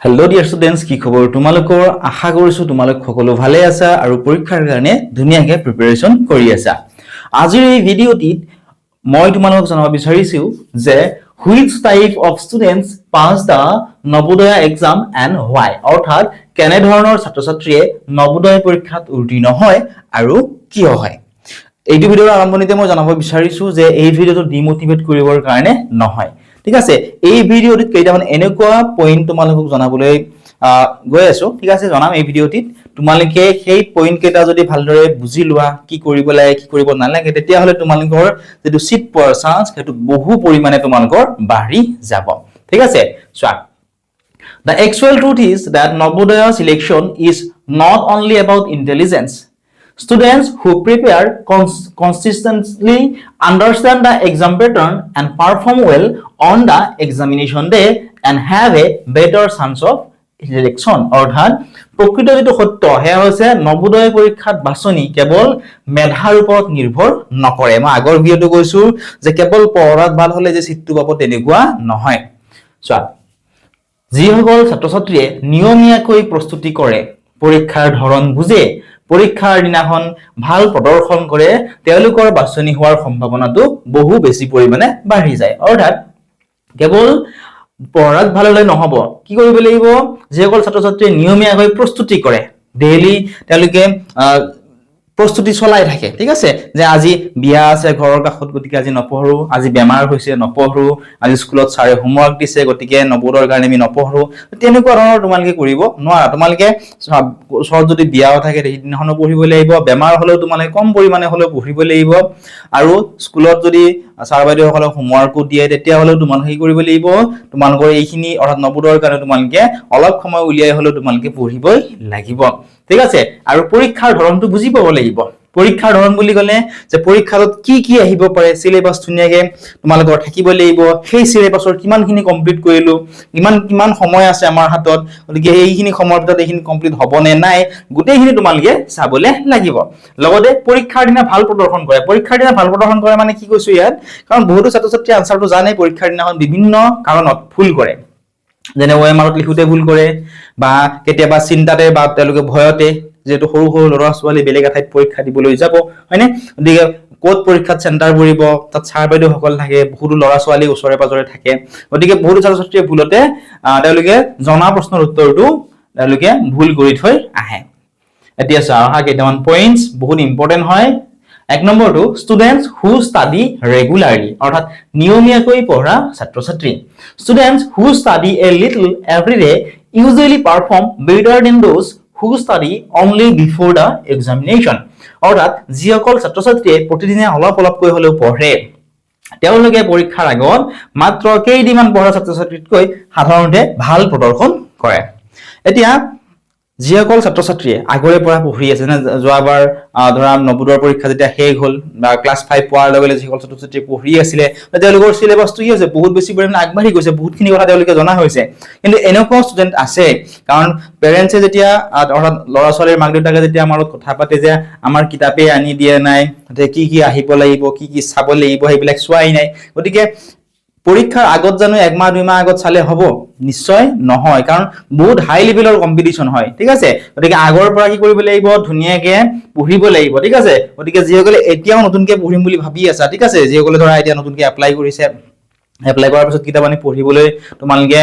Hello dear students, কি খবৰ তোমালোকৰ আশা কৰিছো তোমালোক সকলো ভালে আছা আৰু পৰীক্ষাৰ কাৰণে ধুনীয়াকৈ প্ৰিপাৰেচন কৰি আছা আজিৰ এই ভিডিঅ'টিত মই তোমালোকক জনাব বিচাৰিছো যে which type of students pass the Navodaya exam and why অৰ্থাৎ কেনে ধৰণৰ ছাত্ৰ-ছাত্ৰীয়ে নবোদয় পৰীক্ষাত উত্তীৰ্ণ হয় আৰু কিয় হয় এইটো ভিডিঅ'ৰ আৰম্ভণিতে মই জনাব বিচাৰিছো যে এই ভিডিঅ'টো ডিমোটিভেট কৰিবৰ কাৰণে নহয় ঠিক আছে এই ভিডিঅ'টিত কেইটামান এনেকুৱা পইণ্ট তোমালোকক জনাবলৈ গৈ আছো ঠিক আছে জনাম এই ভিডিঅ'টিত তোমালোকে সেই পইণ্ট কেইটা যদি ভালদৰে বুজি লোৱা কি কৰিব লাগে কি কৰিব নালাগে তেতিয়া হলে তোমালোকৰ যেটো সিট পোৱাৰ চান্স হেতু বহু পৰিমাণে তোমালোকৰ বাঢ়ি যাব ঠিক আছে চোৱা The actual truth is that Navodaya selection is not only about intelligence. Students who prepare consistently understand the exam pattern and perform well on the examination day and have a better chance of selection. অৰ্থাৎ প্ৰকৃত যেটো সত্য হে হৈছে নবোদয় পৰীক্ষাত বাছনি কেৱল মেধাৰ ওপৰত নিৰ্ভৰ নকৰে মই আগৰ ভিডিঅটো কৈছো যে কেৱল পঢ়াত ভাল হলে যে সিটটো পাব তেনেকুৱা নহয় চোৱা যিসকল ছাত্ৰ-ছাত্ৰীয়ে নিয়মীয়াকৈ প্ৰস্তুতি কৰে পৰীক্ষাৰ ধৰণ বুজে পৰীক্ষাৰ দিনাখন ভাল প্ৰদৰ্শন কৰে তেওঁলোকৰ বাছনি হোৱাৰ সম্ভাৱনাটো বহু বেছি পৰিমাণে বাঢ়ি যায় অৰ্থাৎ কেৱল পঢ়াত ভাল হলে নহব কি কৰিব লাগিব যিসকল ছাত্ৰ-ছাত্ৰীয়ে নিয়মীয়াকৈ প্ৰস্তুতি কৰে ডেইলি তেওঁলোকে প্ৰস্তুতি চলাই থাকে ঠিক আছে যে আজি বিয়া আছে ঘৰৰ কাষত গতিকে আজি নপঢ়ো আজি বেমাৰ হৈছে নপঢ়ো আজি স্কুলত ছাৰে হোমৱৰ্ক দিছে গতিকে নবোদয়ৰ কাৰণে আমি নপঢ়ো তেনেকুৱা ধৰণৰ তোমালোকে কৰিব নোৱাৰা তোমালোকে সহজ যদি বিয়াও থাকে সেইদিনাখনো পঢ়িব লাগিব বেমাৰ হলেও তোমালোকে কম পৰিমাণে হলেও পঢ়িব লাগিব আৰু স্কুলত যদি ছাৰ বাইদেউসকলক হোমৱৰ্কো দিয়ে তেতিয়া হলেও তোমালোকে কৰিব লাগিব তোমালোকৰ এইখিনি অৰ্থাৎ নবোদয়ৰ কাৰণে তোমালোকে অলপ সময় উলিয়াই হলেও তোমালোকে পঢ়িবই লাগিব ঠিক আছে আৰু পৰীক্ষাৰ ধৰণটো বুজি পাব লাগিব পৰীক্ষাৰ ধৰণ বুলি গলে যে পৰীক্ষাত কি আহিব পাৰে সিলেবাস ধুনিয়াকে তোমালোকৰ থাকিব লাগিব সেই সিলেবাসৰ কিমানখিনি কমপ্লিট কৰিলো কিমান সময় আছে আমাৰ হাতত গতিকে এইখিনি সময়ৰ ভিতৰত এইখিনি কমপ্লিট হ'ব নে নাই গোটেইখিনি তোমালোকে চাবলে লাগিব লগতে পৰীক্ষাৰ দিনা ভাল প্ৰদৰ্শন কৰে পৰীক্ষাৰ দিনা ভাল প্ৰদৰ্শন কৰে মানে কি কৈছো ইয়াত কাৰণ বহুতো ছাত্ৰ-ছাত্ৰী আনসাৰটো জানে পৰীক্ষাৰ দিনাখন বিভিন্ন কাৰণত ভুল কৰে যেনে ওএমআৰত লিখোতে ভুল কৰে বা কেতিয়াবা চিন্তাতে বা তেওঁলোকে ভয়তে যেটো সৰু সৰু লৰা ছোৱালী বেলেগ এঠাইত পৰীক্ষা দিবলৈ যাব হয়নে গতিকে কোড পৰীক্ষাত চেণ্টাৰ পৰিব তাত ছাৰ বাইদেউ সকল থাকে বহুত লৰা ছোৱালী ওচৰে পাজৰে থাকে গতিকে বহুত ছাত্ৰ-ছাত্ৰীয়ে ভুলতে তেওঁলোকে জনা প্ৰশ্নৰ উত্তৰটো তেওঁলোকে ভুল কৰি থৈ আহে এতিয়া চাও কেইটামান পইণ্টস বহুত ইম্পৰ্টেন্ট হয় এক নম্বৰটো students who study regularly অৰ্থাৎ নিয়মীয়াকৈ পঢ়া ছাত্ৰ-ছাত্ৰী students who study a little every day usually perform better than those who study only before the examination অৰ্থাৎ যিসকল ছাত্ৰ-ছাত্ৰীয়ে প্ৰতিদিনে অলপকৈ হলেও পঢ়ে তেওঁলোকে পৰীক্ষাৰ আগত মাত্ৰ কেইদিনমান পঢ়া ছাত্ৰ-ছাত্ৰীতকৈ সাধাৰণতে ভাল প্ৰদৰ্শন কৰে এতিয়া যিসকল ছাত্ৰ-ছাত্ৰীয়ে আগৰে পৰা পঢ়ি আছে না যোৱাবাৰ ধৰা নবোদয়ৰ পৰীক্ষা যেতিয়া শেষ হ'ল বা ক্লাছ 5 পোৱাৰ লগে লগে যিসকল ছাত্ৰ-ছাত্ৰী পঢ়ি আছিল তেওঁলোকৰ সিলেবাসটো কি হৈছে বহুত বেছি পৰিমাণে আগবাঢ়ি গৈছে বহুতখিনি কথা তেওঁলোকে জনা হৈছে কিন্তু এনেকুৱা ষ্টুডেন্ট আছে কাৰণ পেৰেন্টছে যেতিয়া অৰ্থাৎ লৰা ছোৱালীৰ মাক দেউতাকে যেতিয়া আমাৰ লগত কথা পাতে যে আমাৰ কিতাপে আনি দিয়া নাই কি আহিব লাগিব কি চাব লাগিব সেইবিলাক চোৱাই নাই গতিকে পৰীক্ষাৰ আগত জানো এক মাহ দুই মাহ আগত চালে হ'ব নিশ্চয় নহয় কাৰণ বহুত হাই লেভেলৰ কম্পিটিশন হয় ঠিক আছে গতিকে আগৰ পৰা কি কৰিব লাগিব ধুনিয়াকে পঢ়িব লাগিব ঠিক আছে গতিকে যিসকলে এতিয়াও নতুনকে পঢ়িম বুলি ভাবি আছে ঠিক আছে যিসকলে ধৰা এতিয়া নতুনকে এপ্লাই কৰিছে এপ্লাই কৰাৰ পিছত কিতাপ আনি পঢ়িবলৈ তোমালোকে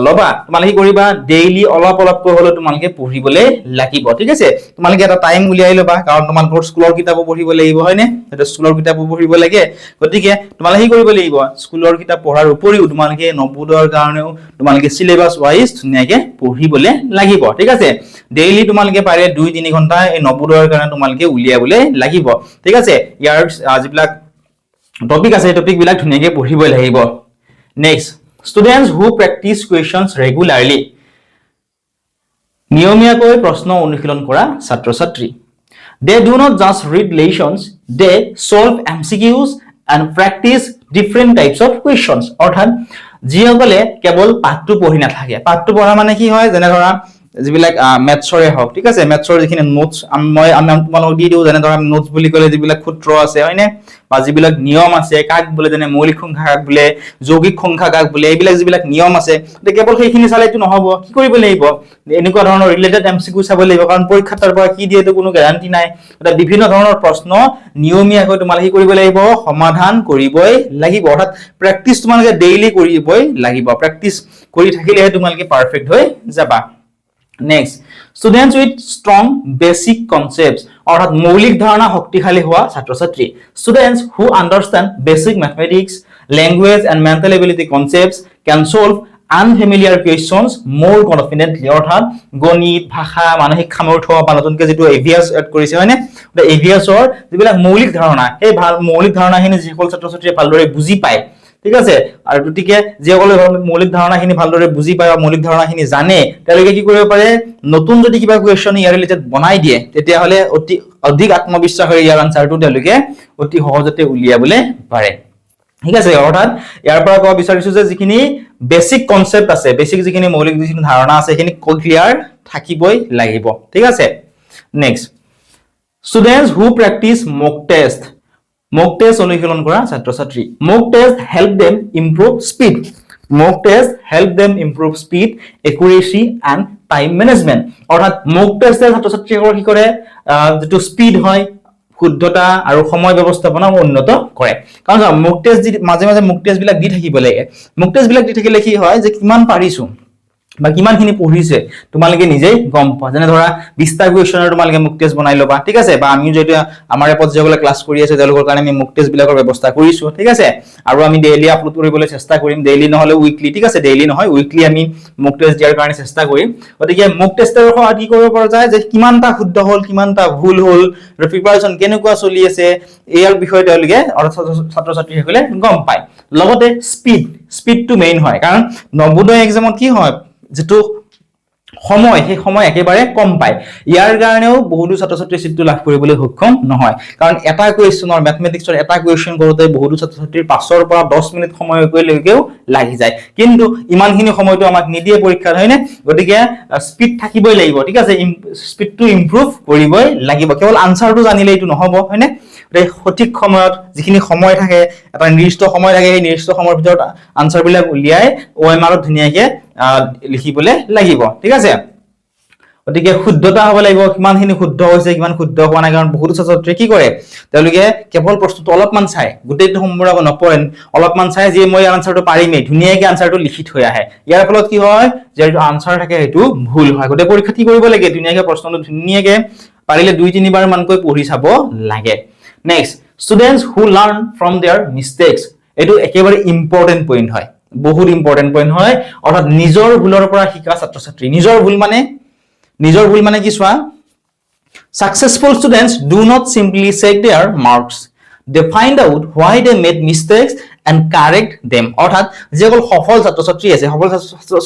লবা তোমালোকে কৰিবা ডেইলি অলপকৈ হলো তোমালোকে পঢ়িবলৈ লাগিব ঠিক আছে তোমালোকে এটা টাইম উলিয়াই লবা কাৰণ তোমালোকৰ স্কুলৰ কিতাপো পঢ়িব লাগিব হয়নে এটা স্কুলৰ কিতাপো পঢ়িব লাগে গতিকে তোমালোকে কৰিব লাগিব স্কুলৰ কিতাপ পঢ়াৰ উপৰিও তোমালোকে নবোদয়ৰ কাৰণেও তোমালোকে সিলেবাস ওয়াইজ ধুনিয়াকে পঢ়িবলৈ লাগিব ঠিক আছে ডেইলি তোমালোকে পাৰে 2-3 ঘণ্টা এই নবোদয়ৰ কাৰণে তোমালোকে উলিয়াবলৈ লাগিব ঠিক আছে ইয়াৰ আজিবিলাক টপিক আছে টপিক বিলাক ধুনিয়াকে পঢ়িব লাগিব Next, students who practice questions regularly. নিয়মীয়াকৈ প্ৰশ্ন অনুশীলন কৰা ছাত্ৰ-ছাত্ৰী They do not just read lessons, they solve MCQs and practice different types of questions. অৰ্থাৎ যিসকলে কেৱল পাঠটো পঢ়ি নাথাকে পাঠটো পঢ়া মানে কি হয় যেনে ধৰা যিবিলাক মেথছৰে হওক ঠিক আছে মেথছৰ যিখিনি নোটছ আমি তোমালোকক দি দিওঁ যেনে ধৰা নোটছ বুলি ক'লে যিবিলাক সূত্ৰ আছে হয়নে বা যিবিলাক নিয়ম আছে কাক বোলে যেনে মৌলিক সংখ্যা কাক বোলে যৌগিক সংখ্যা কাক বোলে এইবিলাক যিবিলাক নিয়ম আছে কেৱল সেইখিনি চালেতো নহ'ব কি কৰিব লাগিব এনেকুৱা ধৰণৰ ৰিলেটেড এমচিকিউ চাব লাগিব কাৰণ পৰীক্ষাত তাৰ পৰা কি দিয়ে তো কোনো গ্যাৰান্টি নাই এটা বিভিন্ন ধৰণৰ প্ৰশ্ন নিয়মীয়াকৈ তোমালোকে কৰিব লাগিব সমাধান কৰিবই লাগিব অৰ্থাৎ প্ৰেক্টিছ তোমালোকে ডেইলি কৰিবই লাগিব প্ৰেক্টিছ কৰি থাকিলেহে তোমালোকে পাৰফেক্ট হৈ যাবা Next, students with strong basic concepts অর্থাৎ মৌলিক ধারণা শক্তিশালী হওয়া ছাত্র-ছাত্রী students who understand basic mathematics language and mental ability concepts can solve unfamiliar questions more confidently অর্থাৎ গণিত ভাষা মানসিক সামৰ্থ্য বা নতুনকৈ যেটো এভিএস এড কৰিছে হয়নে এভিএসৰ যিবিলাক মৌলিক ধাৰণা এই মৌলিক ধাৰণাখিনি যিসকল ছাত্ৰ-ছাত্ৰীয়ে ভালদৰে বুজি পায় ঠিক আছে আৰু গতিকে যিসকলে মৌলিক ধাৰণাখিনি ভালদৰে বুজি পায় বা মৌলিক ধাৰণাখিনি জানে তেওঁলোকে কি কৰিব পাৰে নতুন যদি কিবা কোৱেশ্চন ইয়াৰ ৰিলেটেড বনাই দিয়ে তেতিয়া হলে অধিক আত্মবিশ্বাস হৈ ইয়াৰ আনসাৰটো তেওঁলোকে অতি সহজতে উলিয়াবলৈ পাৰে ঠিক আছে অৰ্থাৎ ইয়াৰ পৰা কোৱা বিচাৰিছো যে যিখিনি বেসিক কনসেপ্ট আছে বেসিক যিখিনি মৌলিক যিখিনি ধাৰণা আছে সেইখিনি ক্লিয়াৰ থাকিবই লাগিব ঠিক আছে next students who practice mock test অনুশীলন কৰা ছাত্ৰ-ছাত্ৰী mock test help them improve speed accuracy and time management অৰ্থাৎ mock test ছাত্ৰ-ছাত্ৰীসকলৰ কি কৰে যেটো স্পিড হয় শুদ্ধতা আৰু সময় ব্যৱস্থাপনা উন্নত কৰে কাৰণ mock test মাজে মাজে mock test বিলাক দি থাকিব লাগে mock test বিলাক দি থাকিলে কি হয় যে কিমান পাৰিছো বা কিমানখিনি পঢ়িছে তোমালোকে নিজেই গম পা যেনে ধৰা 20 টা কোৱেশ্চনৰ তোমালোকে মুক টেষ্ট বনাই লবা ঠিক আছে বা আমি যেটা আমাৰ এপত যেগুলা ক্লাস কৰি আছে তেওঁলোকৰ কাৰণে আমি মুক টেষ্ট বিলাকৰ ব্যৱস্থা কৰিছো ঠিক আছে আৰু আমি ডেইলি আপলোড কৰিবলৈ চেষ্টা কৰিম ডেইলি নহলে উইকলি ঠিক আছে ডেইলি নহয় উইকলি আমি মুক টেষ্ট দিয়াৰ কাৰণে চেষ্টা কৰিম গতিকে মুক টেষ্টৰ সহায়ত কি কৰিব পৰা যায় যে কিমানটা শুদ্ধ হল কিমানটা ভুল হল প্ৰিপাৰেচন কেনেকুৱা চলি আছে ইয়াৰ বিষয়ে তেওঁলোকে ছাত্ৰ-ছাত্ৰীসকলে গম পায় লগতে স্পিডটো মেইন হয় কাৰণ নবোদয় এক্সামত কি হয় যেটো সময় সেই সময় একেবাৰে কম পায় ইয়াৰ কাৰণেও বহুতো ছাত্ৰ-ছাত্ৰী সিটটো লাভ কৰিবলৈ সক্ষম নহয় কাৰণ এটা কোৱেশ্চনৰ ম্যাথমেটিক্সৰ এটা কোৱেশ্চন কৰোতে বহুতো ছাত্ৰ-ছাত্ৰীৰ 5 পৰা 10 মিনিট সময় গৈলেও লাগি যায় কিন্তু ইমানখিনি সময়টো আমাক নিদিয়ে পৰীক্ষাত হয়নে গতিকে স্পিড থাকিবই লাগিব ঠিক আছে স্পিডটো ইমপ্ৰুভ কৰিবই লাগিব কেৱল আনসাৰটো জানিলে এইটো নহব হয়নে সঠিক সময়ত যিখিনি সময় থাকে এটা নিৰ্দিষ্ট সময় থাকে এই নিৰ্দিষ্ট সময়ৰ ভিতৰত আনসাৰ বিলাক উলিয়াই ওএমআৰত ধুনিয়াকে লিখিবলে লাগিব ঠিক আছে গতিকে শুদ্ধতা হ'ব লাগিব কিমানখিনি শুদ্ধ হৈছে কিমান শুদ্ধ হোৱা নাই কাৰণ বহুত ছাত্ৰছাত্ৰীয়ে কি কৰে তেওঁলোকে কেৱল প্ৰশ্নটো অলপমান চাই গোটেইটো সম্পূৰ্ণ নপঢ়েন অলপমান চাই যে মই আনসাৰটো পাৰিমেই ধুনিয়াকে আনসাৰটো লিখি থৈ আহে ইয়াৰ ফলত কি হয় যে আনসাৰ থাকে সেইটো ভুল হয় গোটেই পৰীক্ষা কি কৰিব লাগে ধুনিয়াকে প্ৰশ্নটো ধুনিয়াকে পাৰিলে 2-3 বাৰ মানকৈ পঢ়ি চাব লাগে next students who learn from their mistakes এটো একেবাৰে ইম্পৰ্টেন্ট পইণ্ট হয় বহুত ইম্পৰ্টেন্ট পইণ্ট হয় অৰ্থাৎ নিজৰ ভুলৰ পৰা শিকা ছাত্ৰ-ছাত্ৰী নিজৰ ভুল মানে কি সোৱা successful students do not simply check their marks they find out why they made mistakes and correct them অৰ্থাৎ যেসকল সফল ছাত্ৰ-ছাত্ৰী আছে সফল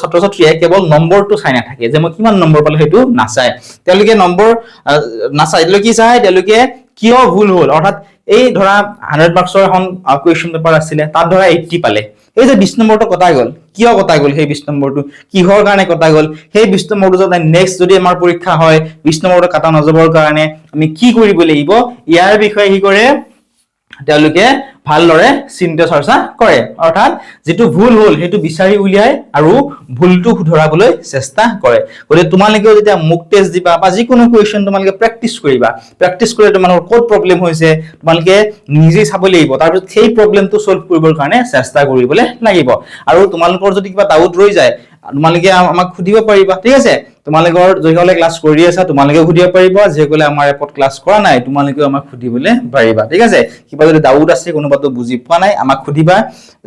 ছাত্ৰ-ছাত্ৰীয়ে কেৱল নম্বৰটো চাই নাথাকে যে মই কিমান নম্বৰ পালো হেতু নাচায় তেওঁলোকে নম্বৰ নাচায় কি চায় তেওঁলোকে কিয় ভুল হল অৰ্থাৎ এই ধৰা 100 মাৰ্কছৰ এখন কোৱেশ্চন পেপাৰ আছিল তাত ধৰা 80 পালে এই যে 20 নম্বৰটো কটা গল কিয় কটা গল সেই 20 নম্বৰটো কিহৰ কাৰণে কটা গল সেই 20 নম্বৰটো যদি নেক্সট যদি আমাৰ পৰীক্ষা হয় 20 নম্বৰটো কাটা নজবৰ কাৰণে আমি কি কৰিব লাগিব ইয়াৰ বিষয়ে কি কৰে তেওঁলোকে ভালদৰে চিন্তা চৰ্চা কৰে অৰ্থাৎ যেটো ভুল হল হেতু বিচাৰি উলিয়ায় আৰু ভুলটো শুধৰাবলৈ চেষ্টা কৰে গলে তোমালোকে যেতিয়া মুক টেষ্ট দিবা বা যিকোনো কোৱেশ্চন তোমালোকে প্ৰেক্টিস কৰিবা প্ৰেক্টিস কৰিলে তোমালোকৰ কোড প্ৰবলেম হৈছে তোমালোকে নিজে চাব লাগিব তাৰ পিছত সেই প্ৰবলেমটো সলভ কৰিবৰ কাৰণে চেষ্টা কৰিবলৈ লাগিব আৰু তোমালোকৰ যদি কিবা ডাউট ৰৈ যায় তোমালোকে আমাক খুদিব পাৰিবা ঠিক আছে তোমালোকৰ জয়হলে ক্লাস কৰি আছে তোমালোকে খুদিব পাৰিবা যেকলে আমাৰ এপত ক্লাস কৰা নাই তোমালোকে আমাক খুদিবলৈ পাৰিবা ঠিক আছে কিবা যদি ডাউট আছে কোনোবাটো বুজি পোৱা নাই আমাক খুদিবা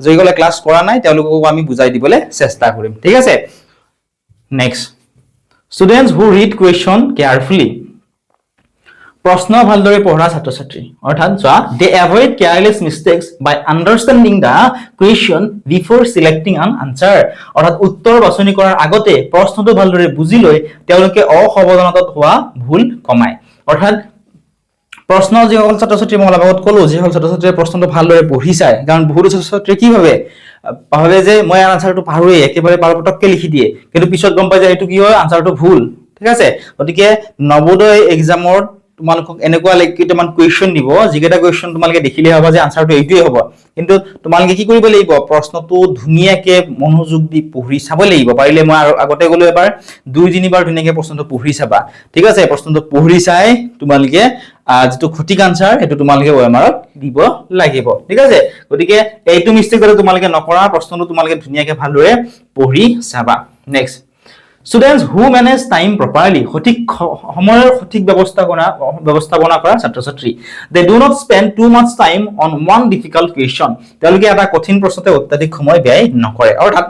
জয়হলে ক্লাস কৰা নাই তেওঁলোকক আমি বুজাই দিবলৈ চেষ্টা কৰিম ঠিক আছে next students who read question carefully প্ৰশ্ন ভালদৰে পঢ়া ছাত্ৰ-ছাত্ৰী অৰ্থাৎ they avoid careless mistakes by understanding the question before selecting an answer অৰ্থাৎ উত্তৰ বাছনি কৰাৰ আগতে প্ৰশ্নটো ভালদৰে বুজি লৈ তেওঁলোকে অসাৱধানতাত হোৱা ভুল কমায় অৰ্থাৎ প্ৰশ্ন যিসকল ছাত্ৰ-ছাত্ৰী মই আগত ক'লো যিসকল ছাত্ৰ-ছাত্ৰীয়ে প্ৰশ্নটো ভালদৰে পঢ়ি চায় কাৰণ বহুত ছাত্ৰ-ছাত্ৰীয়ে কি ভাবে ভাবে যে মই আনসাৰটো পাহৰোৱে একেবাৰে পটককে লিখি দিয়ে কিন্তু পিছত গম পাই যে এইটো কি হয় আনসাৰটো ভুল ঠিক আছে গতিকে নবোদয় এক্সামৰ তোমালোকক এনেকুৱা কেইটামান কুৱেশ্যন দিব যিকেইটা কুৱেশ্যন তোমালোকে দেখিলে হ'ব যে আনসাৰটো এইটোৱে হ'ব কিন্তু তোমালোকে কি কৰিব লাগিব প্ৰশ্নটো ধুনীয়াকে মনোযোগ দি পঢ়ি চাব লাগিব পাৰিলে মই আগতে গলো এবাৰ 2-3 বাৰ ধুনীয়াকে প্ৰশ্নটো পঢ়ি চাবা ঠিক আছে প্ৰশ্নটো পঢ়ি চাই তোমালোকে যেটো সঠিক আনসাৰ এটো তোমালোকে ওএমআৰত দিব লাগিব ঠিক আছে গতিকে এইটো মিস্টেক কৰি তোমালোকে নকৰা প্ৰশ্নটো তোমালোকে ধুনীয়াকে ভালদৰে পঢ়ি চাবা next Students who manage time properly, সঠিক সময়ৰ সঠিক ব্যৱস্থাপনা কৰা ছাত্ৰ-ছাত্ৰী they do not spend too much time on one difficult question তেওঁলোকে এটা কঠিন প্ৰশ্নতে অত্যাধিক সময় ব্যয় নকৰে অৰ্থাৎ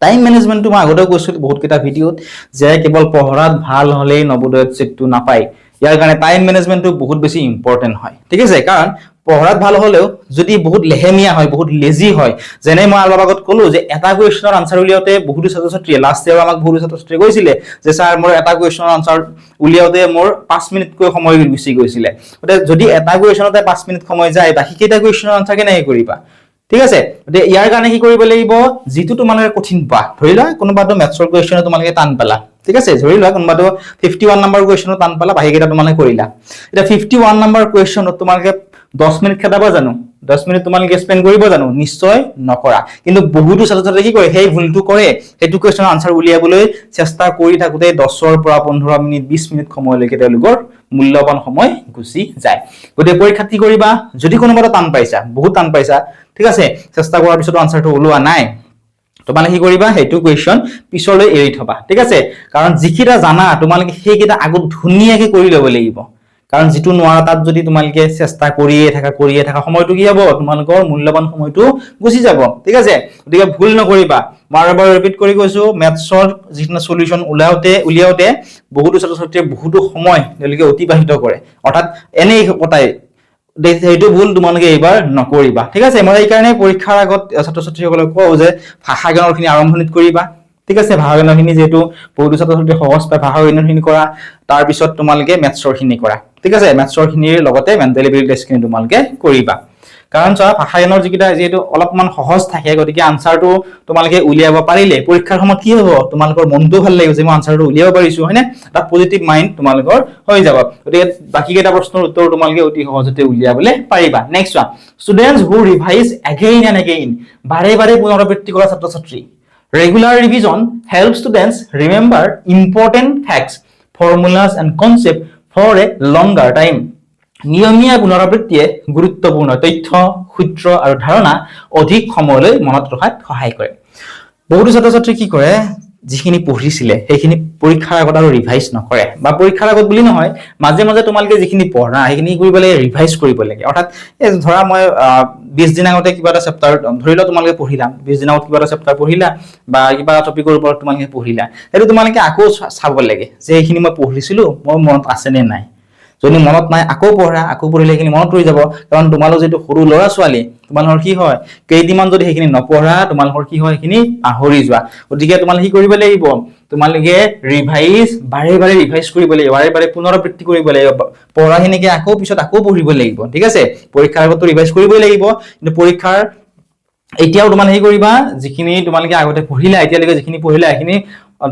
টাইম মেনেজমেন্টটো মই আগতে কৈছিল বহুত কেইটা ভিডিওত যে কেৱল পঢ়াত ভাল হলেই নবোদয়ত চিটটো নাপায় ইয়াৰ কাৰণে টাইম মেনেজমেন্টটো বহুত বেছি ইম্পৰ্টেন্ট হয় ঠিক আছে কাৰণ পঢ়াত ভাল হলেও যদি বহুত লেহেমিয়া হয় বহুত লেজি হয় যেনে মই অলপ আগত কলো যে এটা কোৱেশ্চনৰ আনসাৰ উলিয়াওতে বহুত ছাত্ৰ-ছাত্ৰীয়ে লাষ্ট ইয়াৰ আমাক বহুত ছাত্ৰ-ছাত্ৰীয়ে কৈছিলে যে স্যাৰ মোৰ এটা কোৱেশ্চনৰ আনসাৰ উলিয়াওতে মোৰ 5 মিনিটকৈ সময় গুচি গৈছিলে গতে যদি এটা কোৱেশ্চনতে 5 মিনিট সময় যায় বাকি কেইটা কোৱেশ্চনৰ আনসাৰ কেনে কৰিবা ঠিক আছে গতে ইয়াৰ কাৰণে কি কৰিব লাগিব যেটো তোমালোকে কঠিন পা ধৰিলা কোনোবাটো মেথছৰ কোৱেশ্চন তোমালোকে টান পালা ঠিক আছে ধৰিলা কোনোবাটো 51 নম্বৰ কোৱেশ্চনৰ টান পালা বাকি কেইটা তোমালোকে কৰিলা এটা 51 নম্বৰ কোৱেশ্চনত তোমালোকে 10 মিনিট খেদাবা জানো 10 মিনিট তোমালোকে স্পেন্ড কৰিব জানো নিশ্চয় নকৰা কিন্তু বহুতো ছাত্ৰ-ছাত্ৰী কি কৰে সেই ভুলটো কৰে হেতু কোৱেশ্চনৰ আনসাৰ উলিয়াবলৈ চেষ্টা কৰি থাকোতে 10 ৰ পৰা 15 মিনিট 20 মিনিট সময়লৈকে তেওঁলোকৰ মূল্যৱান সময় গুচি যায় গতে পৰীক্ষা কি কৰিবা যদি কোনোবাটো টান পাইছা বহুত টান পাইছা ঠিক আছে চেষ্টা কৰাৰ পিছত আনসাৰটো ওলোৱা নাই তোমালোকে কি কৰিবা হেতু কোৱেশ্চন পিছলৈ এৰি থবা ঠিক আছে কাৰণ যিকিটা জানা তোমালোকে সেইকিটা আগত ধুনীয়াকে কৰি ল'ব লাগিব কাৰণ যেটো নোৱা তাত যদি তোমালোকে চেষ্টা কৰিয়ে থাকা সময়টো কি হ'ব তোমালোকৰ মূল্যৱান সময়টো গুচি যাব ঠিক আছে গতিকে ভুল নকৰিবা বাৰবাৰ ৰিপিট কৰি কৈছো মেথছৰ যিটো সলিউশন উলিয়াওতে বহুতো ছাত্ৰ-ছাত্ৰীয়ে বহুতো সময় তেওঁলোকে অতিবাহিত কৰে অৰ্থাৎ এনেই কটাই এইটো ভুল তোমালোকে এবাৰ নকৰিবা ঠিক আছে মই এই কাৰণে পৰীক্ষাৰ আগত ছাত্ৰ-ছাত্ৰীসকলক কওঁ যে ভাষা জ্ঞানৰখিনি আৰম্ভণিত কৰিবা ঠিক আছে ভাষা জ্ঞানৰখিনি যেটো বহুতো ছাত্ৰ-ছাত্ৰী সহজ পায় ভাষা জ্ঞানৰখিনি কৰা তাৰ পিছত তোমালোকে মেথছৰখিনি কৰা ঠিক আছে মেথছৰখিনিৰ লগতে মেন্টাল এবিলিটি টেষ্টখিনি তোমালোকে কৰিবা কাৰণ চোৱা ভাষা জ্ঞানৰ যিকিটা যেটো অলপমান সহজ থাকে গতিকে আনসাৰটো তোমালোকে উলিয়াব পাৰিলে পৰীক্ষাৰ সময়ত কি হ'ব তোমালোকৰ মনটো ভাল লাগিব যে মই আনসাৰটো উলিয়াব পাৰিছো হয়নে এটা পজিটিভ মাইন্ড তোমালোকৰ হৈ যাব গতিকে বাকি কেইটা প্ৰশ্নৰ উত্তৰ তোমালোকে অতি সহজতে উলিয়াবলে পাৰিবা next one students who revise again and again বাৰে বাৰে পুনৰাবৃত্তি কৰা ছাত্ৰ-ছাত্ৰী regular revision helps students remember important facts formulas and concepts for a longer time নিয়মীয়া পুনৰাবৃত্তিয়ে গুৰুত্বপূৰ্ণ তথ্য সূত্ৰ আৰু ধাৰণা অধিক সময়লৈ মনত ৰখাত সহায় কৰে বহুতো ছাত্ৰ-ছাত্ৰী কি কৰে যিখিনি পঢ়িছিলে সেইখিনি পৰীক্ষাৰ আগত আৰু ৰিভাইজ নকৰে বা পৰীক্ষাৰ আগত বুলি নহয় মাজে মাজে তোমালোকে যিখিনি পঢ়া সেইখিনি কৰিবলৈ ৰিভাইজ কৰিব লাগে অৰ্থাৎ ধৰা মই 20 দিন আগতে কিবা এটা চেপ্টাৰ ধৰিলা তোমালোকে পঢ়িলা 20 দিন আগত কিবা এটা চেপ্টাৰ পঢ়িলা বা কিবা টপিকৰ ওপৰত তোমালোকে পঢ়িলা এটো তোমালোকে আকৌ চাব লাগে যে এইখিনি মই পঢ়িছিলো মোৰ মনত আছে নে নাই যদি মনত নাই আকৌ পঢ়া আকৌ পঢ়িলে এইখিনি মনত ৰৈ যাব কাৰণ তোমালোক যেটো সৰু লৰা ছোৱালী তোমালোকৰ কি হয় কেইদিনমান যদি সেইখিনি নপঢ়া তোমালোকৰ কি হয় এইখিনি পাহৰি যোৱা গতিকে তোমালোকে কি কৰিব লাগিব তোমালোকে ৰিভাইজ বাৰে বাৰে ৰিভাইজ কৰিব লাগিব বাৰে বাৰে পুনৰাবৃত্তি কৰিব লাগিব পঢ়াখিনিকে আকৌ পিছত আকৌ পঢ়িব লাগিব ঠিক আছে পৰীক্ষাৰ আগত ৰিভাইজ কৰিবই লাগিব কিন্তু পৰীক্ষাৰ এতিয়াও তোমালোকে কৰিবা যিখিনি তোমালোকে আগতে পঢ়িলা এতিয়ালৈকে যিখিনি পঢ়িলা এইখিনি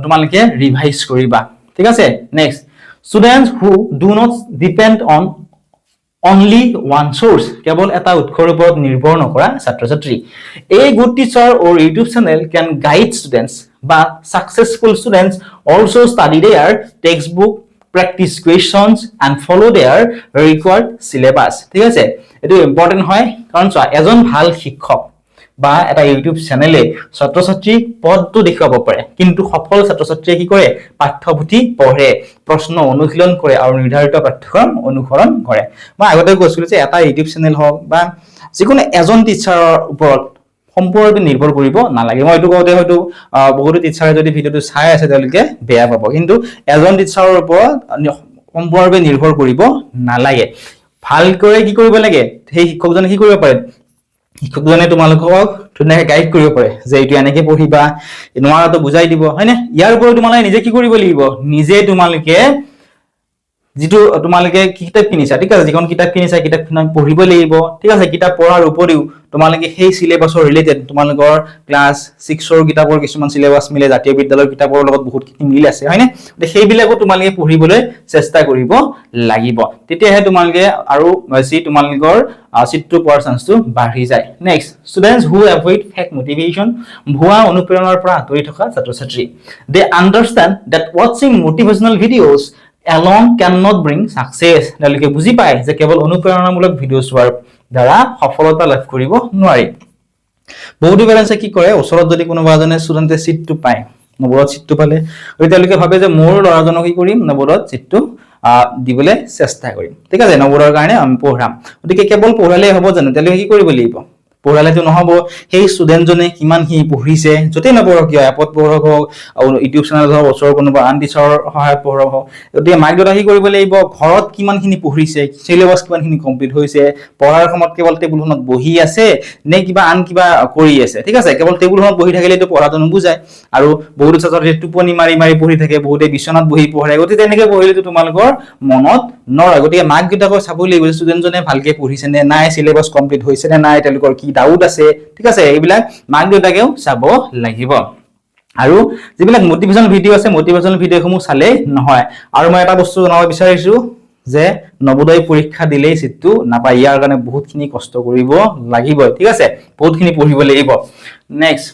তোমালোকে ৰিভাইজ কৰিবা ঠিক আছে next students who do not depend on only one source কেৱল এটা উৎসৰ ওপৰত নিৰ্ভৰ নকৰা ছাত্ৰ-ছাত্ৰী a good teacher or YouTube channel can guide students but successful students also study their textbook practice questions and follow their required syllabus ঠিক আছে এটো ইম্পৰ্টেন্ট হয় কাৰণ চোৱা এজন ভাল শিক্ষক বা এটা ইউটিউব চ্যানেলে ছাত্ৰ-ছাত্ৰীক পথটো দেখাব পাৰে কিন্তু সফল ছাত্ৰ-ছাত্ৰীয়ে কি কৰে পাঠ্যপুথি পঢ়ে প্ৰশ্ন অনুশীলন কৰে আৰু নিৰ্ধাৰিত পাঠ্যক্ৰম অনুসৰণ কৰে মই আগতে কৈছিলো যে এটা ইউটিউব চ্যানেল হওক বা যিকোনো এজন টিচাৰৰ ওপৰত সম্পূৰ্ণৰূপে নিৰ্ভৰ কৰিব নালাগে মই এটো কওঁতে হয়তো বহুতো টিচাৰে যদি ভিডিওটো চাই আছে তেওঁলোকে বেয়া পাব কিন্তু এজন টিচাৰৰ ওপৰত সম্পূৰ্ণৰূপে নিৰ্ভৰ কৰিব নালাগে ভালকৈ কি কৰিব লাগে সেই শিক্ষকজনে কি কৰিব পাৰে শিক্ষকজনে তোমালোকক ধুনীয়াকৈ গাইড কৰিব পাৰে যে এইটো এনেকে পঢ়িবা নোৱাৰাটো বুজাই দিব হয়নে ইয়াৰ ওপৰত তোমালোকে নিজে কি কৰিব লাগিব নিজে তোমালোকে যেটো তোমালোকে কিতাপ কিনিছা ঠিক আছে যিখন কিতাপ কিনিছা কিতাপখন পঢ়িব লাগিব ঠিক আছে কিতাপ পঢ়াৰ উপৰিও তোমালোকে সেই সিলেবাসৰ ৰিলেটেড তোমালোকৰ ক্লাস 6 ৰ কিতাপৰ কিছুমান সিলেবাস মিলে জাতীয় বিদ্যালয়ৰ কিতাপৰ লগত বহুত খিনি মিল আছে হয়নে সেইবিলাকো তোমালোকে পঢ়িবলৈ চেষ্টা কৰিব লাগিব তেতিয়াহে তোমালোকে আৰু তোমালোকৰ চিটটো পোৱাৰ চান্সটো বাঢ়ি যায় next students who avoid fake motivation ভুৱা অনুপ্ৰেৰণাৰ পৰা আঁতৰি থকা ছাত্ৰ-ছাত্ৰী they understand that watching motivational videos alone cannot bring success তেওঁলোকে বুজি পায় যে কেৱল অনুপ্ৰেৰণামূলক ভিডিও চোৱাৰ দ্বাৰা সফলতা লাভ কৰিব নোৱাৰি বহুতো পেৰেন্টছে কি কৰে ওচৰত যদি কোনোবা এজনে ষ্টুডেন্টে সিটটো পায় নবৰত সিটটো পালে তেওঁলোকে ভাবে যে মোৰ ল'ৰাজনক কি কৰিম নবৰত সিটটো দিবলৈ চেষ্টা কৰিম ঠিক আছে নবৰৰ কাৰণে আমি পঢ়াম গতিকে কেৱল পঢ়ালে হ'ব জানো তেওঁলোকে কি কৰিব লাগিব পঢ়ালেতো নহব সেই ষ্টুডেন্ট জনে কিমান হি পঢ়িছে যতে নপঢ়ক কিয় এপত পঢ়ক ইউটিউব চেনেল হওক ওচৰৰ কোনোবা আন টিচাৰৰ সহায়ত পঢ়ক গতিকে মাক দেউতাকে কি কৰিব লাগিব ঘৰত কিমানখিনি পঢ়িছে সিলেবাস কিমানখিনি কমপ্লিট হৈছে পঢ়াৰ সময়ত কেৱল টেবুলখনত বহি আছে নে কিবা আন কিবা কৰি আছে ঠিক আছে কেৱল টেবুলখনত বহি থাকিলেতো পঢ়াটো নুবুজায় আৰু বহুত ছাত্ৰছাত্ৰীয়ে টোপনি মাৰি মাৰি পঢ়ি থাকে বহুতে বিছনাত বহি পঢ়ে গতিকে তেনেকৈ পঢ়িলেতো তোমালোকৰ মনত নৰয় গতিকে মাক দেউতাকক চাব লাগিব ষ্টুডেন্টজনে ভালকে পঢ়িছে নে নাই সিলেবাস কমপ্লিট হৈছে নে নাই তেওঁলোকৰ কি ডাউট আছে ঠিক আছে এইবিলাক মাক দেউতাকেও চাব লাগিব আৰু যিবিলাক মোটিভেশনাল ভিডিও আছে মোটিভেশনাল ভিডিওসমূহ চালে নহয় আৰু মই এটা বস্তু জনাব বিচাৰিছো যে নবোদয় পৰীক্ষা দিলেই সিটটো নাপায় ইয়াৰ কাৰণে বহুতখিনি কষ্ট কৰিব লাগিব ঠিক আছে বহুতখিনি পঢ়িব লাগিব next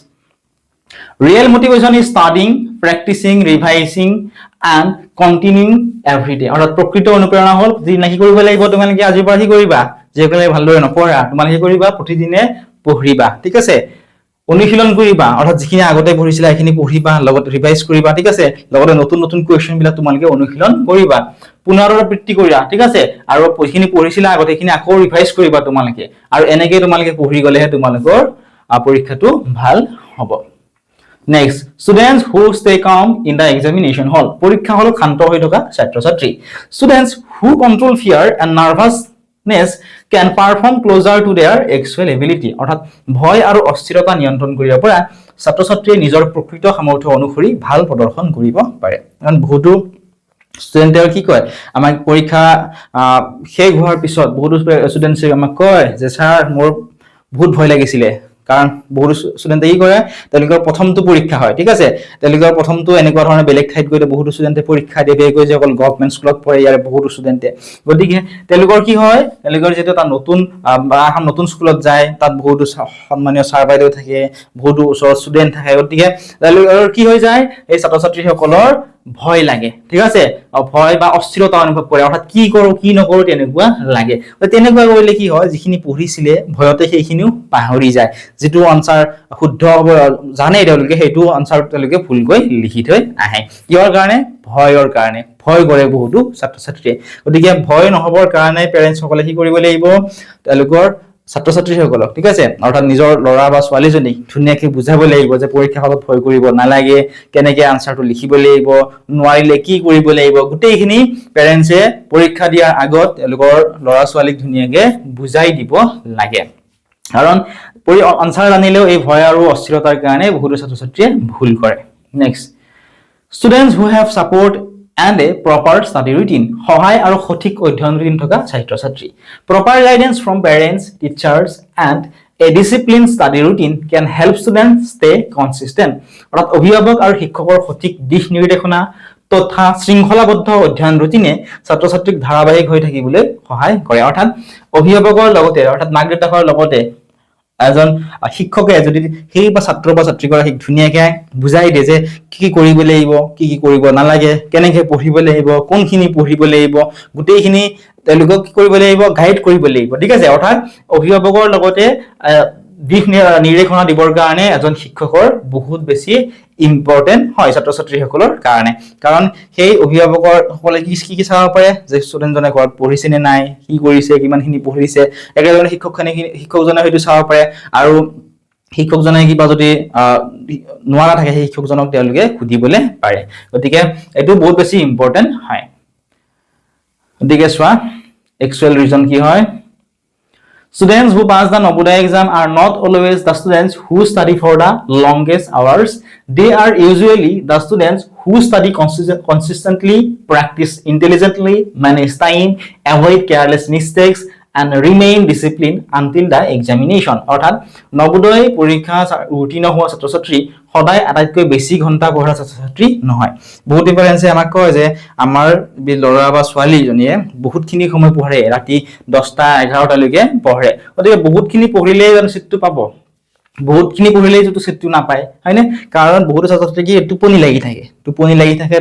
real motivation is studying practicing revising and continuing every day অৰ্থাৎ প্ৰকৃত অনুপ্ৰেৰণা হ'ল যি নাকি কৰিব লাগিব তোমালোকে আজিৰ পৰা কি কৰিবা যেকলে ভালদৰে নপঢ়া তোমালোকে কৰিবা প্ৰতিদিনে পঢ়িবা ঠিক আছে অনুশীলন কৰিবা অৰ্থাৎ যিখিনি আগতে পঢ়িছিলা সেইখিনি পঢ়িবা লগত ৰিভাইজ কৰিবা ঠিক আছে লগতে নতুন নতুন কোৱেশ্চন বিলাক তোমালোকে অনুশীলন কৰিবা পুনৰাবৃত্তি কৰিবা ঠিক আছে আৰু যিখিনি পঢ়িছিলা আগতে সেইখিনি আকৌ ৰিভাইজ কৰিবা তোমালোকে আৰু এনেকৈ তোমালোকে পঢ়ি গলেহে তোমালোকৰ পৰীক্ষাটো ভাল হ'ব Next, students who stay calm in the examination hall. পরীক্ষা হল শান্ত হৈ থকা ছাত্ৰ-ছাত্ৰী. Students who control fear and nervousness can perform closer to their actual ability. অৰ্থাৎ ভয় আৰু অস্থিৰতা নিয়ন্ত্ৰণ কৰিব পৰা ছাত্ৰ-ছাত্ৰীয়ে নিজৰ প্ৰকৃত সামৰ্থ্য অনুসৰি ভাল প্ৰদৰ্শন কৰিব পাৰে। কাৰণ বহুতো ষ্টুডেন্টে কি কয় আমাক পৰীক্ষা শেষ হোৱাৰ পিছত বহুতো ষ্টুডেন্টে আমাক কয় যে স্যাৰ মোৰ বহুত ভয় লাগিছিলে কাৰণ বহুত ষ্টুডেন্টে কি কৰে তেওঁলোকৰ প্ৰথমটো পৰীক্ষা হয় ঠিক আছে তেওঁলোকৰ প্ৰথমটো এনেকুৱা ধৰণে বেলেগ ঠাইত গৈ বহুত ষ্টুডেন্টে পৰীক্ষা দিয়ে গৈ যে অকল গভৰ্ণমেণ্ট স্কুলত পঢ়ে ইয়াৰ বহুত ষ্টুডেন্টে গতিকে তেওঁলোকৰ কি হয় তেওঁলোকৰ যেটো এটা নতুন স্কুলত যায় তাত বহুত সন্মানীয় ছাৰ বাইদেউ থাকে বহুত ওচৰৰ ষ্টুডেন্ট থাকে গতিকে তেওঁলোকৰ কি হৈ যায় এই ছাত্ৰ-ছাত্ৰীসকলৰ ভয় লাগে ঠিক আছে ভয় বা অস্থিৰতা অনুভৱ কৰে অৰ্থাৎ কি কৰো কি নকৰো তেনেকুৱা লাগে তেনেকুৱা কৰিলে কি হয় যিখিনি পঢ়িছিলে ভয়তে সেইখিনিও পাহৰি যায় যেটো আনসাৰ শুদ্ধ হ'ব জানে তেওঁলোকে হেতু আনসাৰ তেওঁলোকে ভুলকৈ লিখি থৈ আহে কিহৰ কাৰণে ভয়ৰ কাৰণে ভয় কৰে বহুতো ছাত্ৰ-ছাত্ৰীয়ে গতিকে ভয় নহবৰ কাৰণে পেৰেন্টছ সকলে কি কৰিব লাগিব তেওঁলোকৰ ছাত্ৰ-ছাত্ৰীসকলক ঠিক আছে অৰ্থাৎ নিজৰ ল'ৰা বা ছোৱালীজনী ধুনীয়াকৈ বুজাব লাগিব যে পৰীক্ষা হলত ভয় কৰিব নালাগে কেনেকৈ আনসাৰটো লিখিব লাগিব নোৱাৰিলে কি কৰিব লাগিব গোটেইখিনি পেৰেন্টছে পৰীক্ষা দিয়াৰ আগত তেওঁলোকৰ ল'ৰা ছোৱালীক ধুনীয়াকৈ বুজাই দিব লাগে কাৰণ আনসাৰ জানিলেও এই ভয় আৰু অস্থিৰতাৰ কাৰণে বহুতো ছাত্ৰ-ছাত্ৰীয়ে ভুল কৰে next students who have support and a proper study routine সহায় আৰু সঠিক অধ্যয়ন ৰুটিন থকা ছাত্ৰ-ছাত্ৰী proper guidance from parents teachers and a disciplined study routine can help students stay consistent অৰ্থাৎ অভিভাৱক আৰু শিক্ষকৰ সঠিক দিশ নিৰ্দেশনা তথা শৃংখলাবদ্ধ অধ্যয়ন ৰুটিনে ছাত্ৰ-ছাত্ৰীক ধাৰাবাহিক হৈ থাকিবলৈ সহায় কৰে অৰ্থাৎ অভিভাৱকৰ লগতে অৰ্থাৎ মাক দেউতাকৰ লগতে এজন শিক্ষকে যদি সেই বা ছাত্ৰ বা ছাত্ৰীগৰাকীক ধুনীয়াকৈ বুজাই দিয়ে যে কি কৰিব লাগিব কি কৰিব নালাগে কেনেকৈ পঢ়িব লাগিব কোনখিনি পঢ়িব লাগিব গোটেইখিনি তেওঁলোকক কি কৰিব লাগিব গাইড কৰিব লাগিব ঠিক আছে অৰ্থাৎ অভিভাৱকৰ লগতে দিশ নিৰ্দেশনা দিবৰ কাৰণে এজন শিক্ষকৰ বহুত বেছি ইম্পৰ্টেন্ট হয় ছাত্ৰ-ছাত্ৰীসকলৰ কাৰণে কাৰণ সেই অভিভাৱকৰ সকলে কি চাব পাৰে যে ষ্টুডেন্টজনে ঘৰত পঢ়িছে নে নাই কি কৰিছে কিমানখিনি পঢ়িছে একেদৰে শিক্ষকজনে হয়তো চাব পাৰে আৰু শিক্ষকজনে কিবা যদি নোৱাৰা থাকে সেই শিক্ষকজনক তেওঁলোকে সুধিবলৈ পাৰে গতিকে এটো বহুত বেছি ইম্পৰ্টেন্ট হয় গতিকে চোৱা এক্সুৱেল ৰিজন কি হয় Students who pass the Navodaya exam are not always the students who study for the longest hours. They are usually the students who study consistently, practice intelligently, manage time, avoid careless mistakes, and remain disciplined until the examination. অৰ্থাৎ নবোদয় পৰীক্ষা উত্তীৰ্ণ হোৱা ছাত্ৰ ছাত্ৰী সদায় আটাইতকৈ বেছি ঘণ্টা পঢ়া ছাত্ৰ ছাত্ৰী নহয়। বহুত ডিফাৰেন্সে আমাক কয় যে আমাৰ ল'ৰা বা ছোৱালীজনীয়ে বহুতখিনি সময় পঢ়ে, ৰাতি 10টা 11টা লৈকে পঢ়ে, গতিকে বহুতখিনি পঢ়িলেই জানো চিটটো পাব? বহুতখিনি পঢ়িলেই যিটো চিটটো নাপায়, হয়নে? কাৰণ বহুত ছাত্ৰ ছাত্ৰী কি টোপনি লাগি থাকে,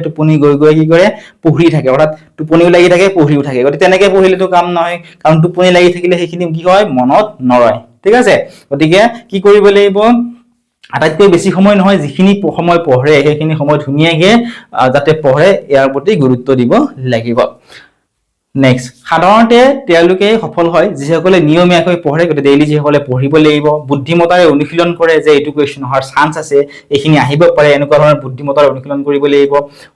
টোপনি গৈ কি কৰে পঢ়ি থাকে, অৰ্থাৎ টোপনিও লাগি থাকে পঢ়িও থাকে। গতিকে তেনেকে পঢ়িলেতো কাম নহয়, কাৰণ টোপনি লাগি থাকিলে সেইখিনি কি হয় মনত নৰয়। ঠিক আছে, গতিকে কি কৰিব লাগিব? আটাইতকৈ বেছি সময় নহয়, যিখিনি সময় পঢ়ে সেইখিনি সময় ধুনীয়াকে যাতে পঢ়ে ইয়াৰ প্ৰতি গুৰুত্ব দিব লাগিব। নেক্সট, সাধাৰণতে তেওঁলোকে সফল হয় যিসকলে নিয়মীয়াকৈ পঢ়ে। গতিকে ডেইলি যিসকলে পঢ়িব লাগিব, বুদ্ধিমতাৰে অনুশীলন কৰে যে এইটো কুৱেশ্যন অহাৰ চান্স আছে, এইখিনি আহিব পাৰে, এনেকুৱা ধৰণৰ বুদ্ধিমতাৰে অনুশীলন কৰিব লাগিব।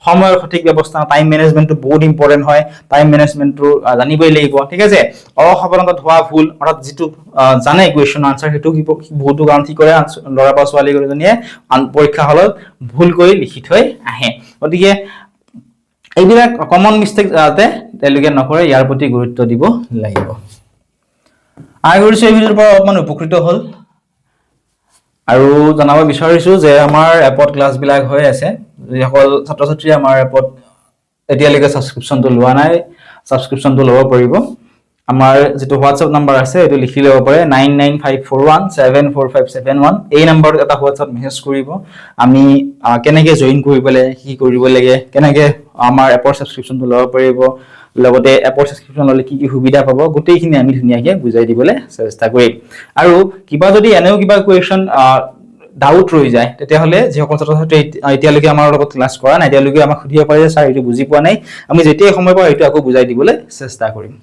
সময়ৰ সঠিক ব্যৱস্থা, টাইম মেনেজমেণ্টটো বহুত ইম্পৰ্টেণ্ট হয়, টাইম মেনেজমেণ্টটো জানিবই লাগিব। ঠিক আছে, অসাৱধানতাত হোৱা ভুল, অৰ্থাৎ যিটো জানে কুৱেশ্যন আনচাৰ সেইটো বহুতো কাৰণ কি কৰে ল'ৰা বা ছোৱালীজনীয়ে পৰীক্ষা হলত ভুল কৰি লিখি থৈ আহে। গতিকে এইবিলাক কমন মিষ্টেক যাতে তেওঁলোকে নকৰে ইয়াৰ প্ৰতি গুৰুত্ব দিব লাগিব। আশা কৰিছোঁ এই ভিডিঅ'ৰ পৰা অকণমান উপকৃত হ'ল আৰু জনাব বিচাৰিছোঁ যে আমাৰ এপত ক্লাছবিলাক হৈ আছে। যিসকল ছাত্ৰ ছাত্ৰীয়ে আমাৰ এপত এতিয়ালৈকে ছাবস্ক্ৰিপশ্যনটো লোৱা নাই, ছাবস্ক্ৰিপশ্যনটো ল'ব পাৰিব। আমাৰ যিটো হোৱাটছএপ নাম্বাৰ আছে এইটো লিখি ল'ব পাৰে 9954174571। এই নাম্বাৰত এটা হোৱাটছএপ মেছেজ কৰিব। আমি কেনেকৈ জইন কৰিব লাগে, কি কৰিব লাগে, কেনেকৈ আমাৰ এপৰ ছাবস্ক্ৰিপশ্যনটো ল'ব পাৰিব, লগতে এপৰ ছাবস্ক্ৰিপশ্যন ল'লে কি কি সুবিধা পাব, গোটেইখিনি আমি ধুনীয়াকৈ বুজাই দিবলৈ চেষ্টা কৰিম। আৰু কিবা যদি এনেও কিবা কুৱেশ্যন ডাউট ৰৈ যায় তেতিয়াহ'লে যিসকল ছাত্ৰ ছাত্ৰী এতিয়ালৈকে আমাৰ লগত ক্লাছ কৰা নাই তেওঁলোকে আমাক সুধিব পাৰে যে ছাৰ এইটো বুজি পোৱা নাই, আমি যেতিয়াই সময় পাওঁ এইটো আকৌ বুজাই দিবলৈ চেষ্টা কৰিম।